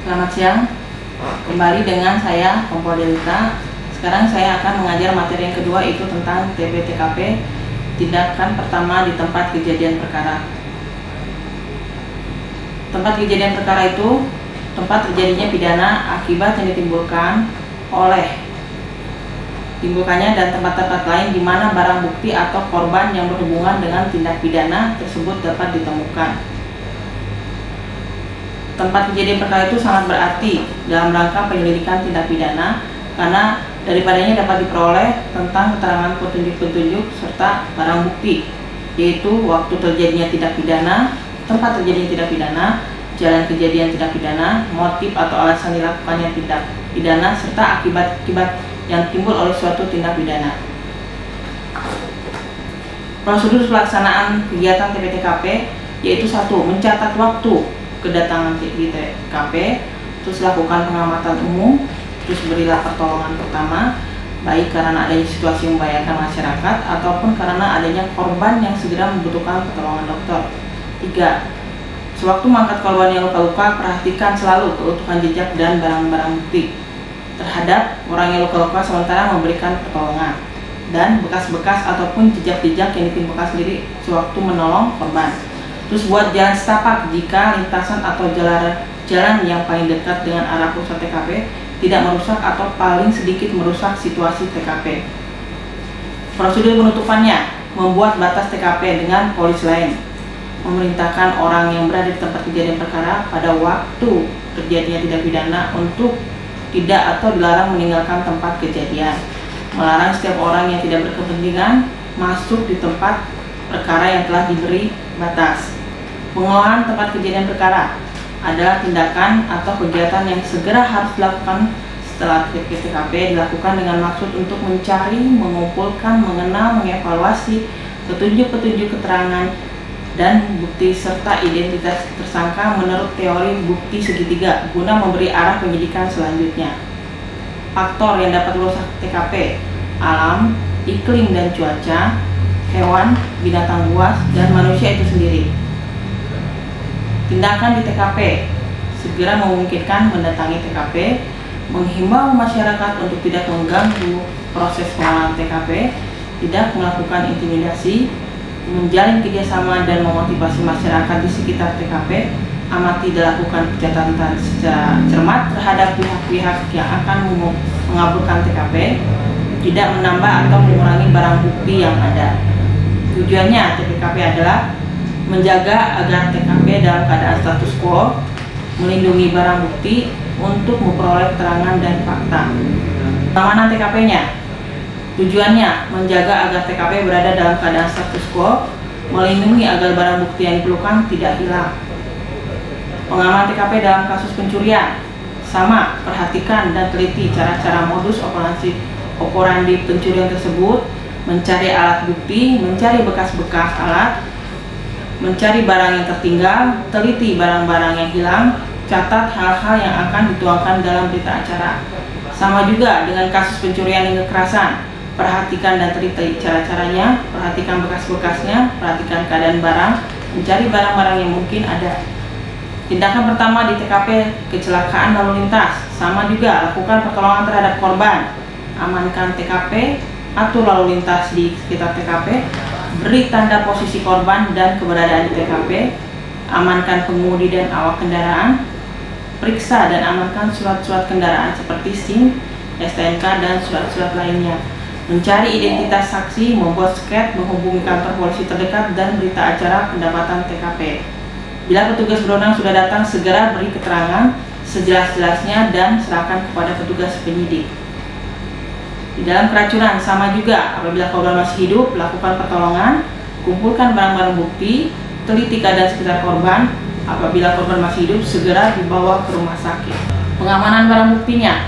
Selamat siang, kembali dengan saya Kompol Delita. Sekarang saya akan mengajar materi yang kedua, itu tentang TP/TKP, tindakan pertama di tempat kejadian perkara. Tempat kejadian perkara itu tempat terjadinya pidana akibat yang timbulkannya dan tempat-tempat lain di mana barang bukti atau korban yang berhubungan dengan tindak pidana tersebut dapat ditemukan. Tempat kejadian perkara itu sangat berarti dalam rangka penyelidikan tindak pidana karena daripadanya dapat diperoleh tentang keterangan petunjuk-petunjuk serta barang bukti, yaitu waktu terjadinya tindak pidana, tempat terjadinya tindak pidana, jalan kejadian tindak pidana, motif atau alasan dilakukannya tindak pidana, serta akibat-akibat yang timbul oleh suatu tindak pidana. Prosedur pelaksanaan kegiatan TP/TKP yaitu 1. Mencatat waktu kedatangan di TKP, terus lakukan pengamatan umum, terus berilah pertolongan pertama, baik karena adanya situasi membahayakan masyarakat ataupun karena adanya korban yang segera membutuhkan pertolongan dokter. 3. Sewaktu mengangkat korban yang luka-luka, perhatikan selalu keutuhan jejak dan barang-barang bukti terhadap orang yang luka-luka sementara memberikan pertolongan, dan bekas-bekas ataupun jejak-jejak yang ditimbulkan sendiri sewaktu menolong korban. Terus buat jalan setapak jika lintasan atau jalan yang paling dekat dengan arah pusat TKP tidak merusak atau paling sedikit merusak situasi TKP. Prosedur penutupannya: membuat batas TKP dengan polis lain, memerintahkan orang yang berada di tempat kejadian perkara pada waktu terjadinya tindak pidana untuk tidak atau dilarang meninggalkan tempat kejadian, melarang setiap orang yang tidak berkepentingan masuk di tempat perkara yang telah diberi batas. Pengolahan tempat kejadian perkara adalah tindakan atau kegiatan yang segera harus dilakukan setelah TP/TKP dilakukan dengan maksud untuk mencari, mengumpulkan, mengenal, mengevaluasi petunjuk-petunjuk keterangan dan bukti serta identitas tersangka menurut teori bukti segitiga guna memberi arah penyidikan selanjutnya. Faktor yang dapat merusak TKP: alam, iklim dan cuaca, hewan, binatang buas, dan manusia itu sendiri. Tindakan di TKP: segera memungkinkan mendatangi TKP, menghimbau masyarakat untuk tidak mengganggu proses pengolahan TKP, tidak melakukan intimidasi, menjalin kerjasama dan memotivasi masyarakat di sekitar TKP, amati dilakukan pencatatan secara cermat terhadap pihak-pihak yang akan mengaburkan TKP, tidak menambah atau mengurangi barang bukti yang ada. Tujuannya TP/TKP adalah menjaga agar TKP dalam keadaan status quo, melindungi barang bukti untuk memperoleh keterangan dan fakta. Pengamanan TKP-nya: tujuannya menjaga agar TKP berada dalam keadaan status quo, melindungi agar barang bukti yang diperlukan tidak hilang. Pengamanan TKP dalam kasus pencurian: sama, perhatikan dan teliti cara-cara modus operandi pencurian tersebut, mencari alat bukti, mencari bekas-bekas alat, mencari barang yang tertinggal, teliti barang-barang yang hilang, catat hal-hal yang akan dituangkan dalam berita acara. Sama juga dengan kasus pencurian dan kekerasan: perhatikan dan teliti cara-caranya, perhatikan bekas-bekasnya, perhatikan keadaan barang, mencari barang-barang yang mungkin ada. Tindakan pertama di TKP kecelakaan lalu lintas: sama juga, lakukan pertolongan terhadap korban, amankan TKP, atur lalu lintas di sekitar TKP, beri tanda posisi korban dan keberadaan di TKP, amankan pengemudi dan awak kendaraan, periksa dan amankan surat-surat kendaraan seperti SIM, STNK, dan surat-surat lainnya, mencari identitas saksi, membuat sket, menghubungi kantor polisi terdekat, dan berita acara pendapatan TKP. Bila petugas berwenang sudah datang, segera beri keterangan sejelas-jelasnya dan serahkan kepada petugas penyidik. Di dalam keracunan sama juga, apabila korban masih hidup, lakukan pertolongan, kumpulkan barang-barang bukti, teliti keadaan sekitar korban. Apabila korban masih hidup, segera dibawa ke rumah sakit. Pengamanan barang buktinya: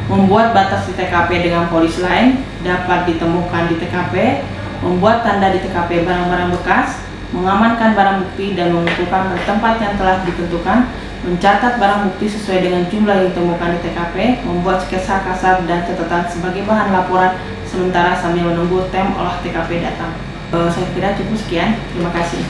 membuat batas di TKP dengan polis lain, dapat ditemukan di TKP, membuat tanda di TKP barang-barang bekas, mengamankan barang bukti dan mengumpulkan ke tempat yang telah ditentukan, mencatat barang bukti sesuai dengan jumlah yang ditemukan di TKP, membuat sketsa kasar dan catatan sebagai bahan laporan sementara sambil menunggu tim olah TKP datang. Saya kira cukup sekian. Terima kasih.